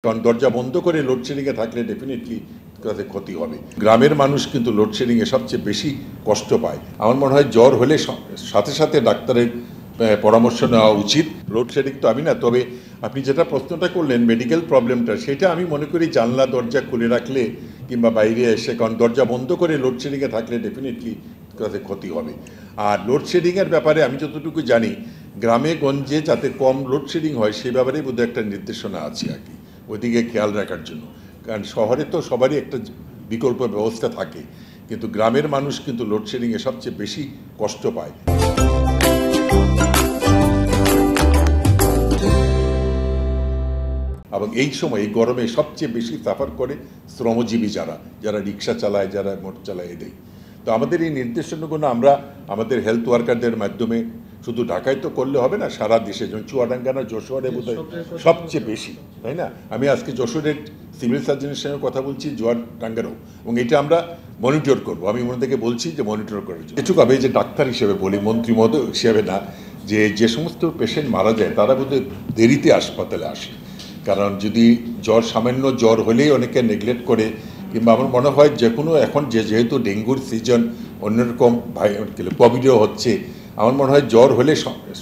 কারণ দরজা বন্ধ করে লোডশেডিংয়ে থাকলে ডেফিনেটলি তাদের ক্ষতি হবে। গ্রামের মানুষ কিন্তু লোডশেডিংয়ে সবচেয়ে বেশি কষ্ট পায়। আমার মনে হয় জ্বর হলে সাথে সাথে ডাক্তারের পরামর্শ নেওয়া উচিত। লোডশেডিং তো আমি না, তবে আপনি যেটা প্রশ্নটা করলেন মেডিকেল প্রবলেমটা, সেটা আমি মনে করি জানলা দরজা খুলে রাখলে কিংবা বাইরে এসে, কারণ দরজা বন্ধ করে লোডশেডিংয়ে থাকলে ডেফিনেটলি তাদের ক্ষতি হবে। আর লোডশেডিংয়ের ব্যাপারে আমি যতটুকু জানি গ্রামে গঞ্জে যাতে কম লোডশেডিং হয় সে ব্যাপারে বোধহয় একটা নির্দেশনা আছে আর কি, ওইদিকে খেয়াল রাখার জন্য। কারণ শহরে তো সবারই একটা বিকল্প ব্যবস্থা থাকে, কিন্তু গ্রামের মানুষ কিন্তু লোডশেডিংয়ে সবচেয়ে বেশি কষ্ট পায়। এবং এই সময় এই গরমে সবচেয়ে বেশি সাফার করে শ্রমজীবী যারা রিক্সা চালায়, যারা মোটর চালায়, এদের। তো আমাদের এই নির্দেশনাগুলো আমরা আমাদের হেলথ ওয়ার্কারদের মাধ্যমে শুধু ঢাকায় তো করলে হবে না, সারা দেশে, যেমন চুয়াডাঙ্গা না যশোরে বোধহয় সবচেয়ে বেশি, তাই না? আমি আজকে যশোরের সিভিল সার্জনের সঙ্গে কথা বলছি, চুয়াডাঙ্গারও, এবং এটা আমরা মনিটর করবো। আমি ওনাদেরকে বলছি যে মনিটর করার জন্য। এটুকু আমি যে ডাক্তার হিসেবে বলি, মন্ত্রী মহোদয় হিসেবে না, যে সমস্ত পেশেন্ট মারা যায় তারা বোধহয় দেরিতে হাসপাতালে আসে। কারণ যদি সামান্য জ্বর হলেই অনেকে নেগলেক্ট করে, কিংবা আমার মনে হয় যে কোনো এখন যেহেতু ডেঙ্গুর সিজন, অন্যরকম কোভিডও হচ্ছে, আমার মনে হয় জ্বর হলে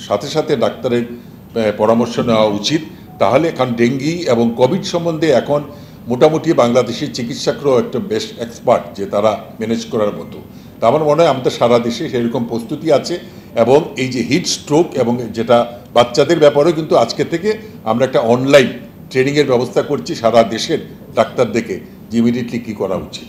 সাথে সাথে ডাক্তারের পরামর্শ নেওয়া উচিত। তাহলে কারণ ডেঙ্গি এবং কোভিড সম্বন্ধে এখন মোটামুটি বাংলাদেশের চিকিৎসকরাও একটা বেশ এক্সপার্ট, যে তারা ম্যানেজ করার মতো। তা আমার মনে হয় আমাদের সারা দেশে সেরকম প্রস্তুতি আছে। এবং এই যে হিট স্ট্রোক এবং যেটা বাচ্চাদের ব্যাপারেও কিন্তু আজকে থেকে আমরা একটা অনলাইন ট্রেনিংয়ের ব্যবস্থা করছি সারা দেশের ডাক্তারদেরকে, যে ইমিডিয়েটলি কী করা উচিত।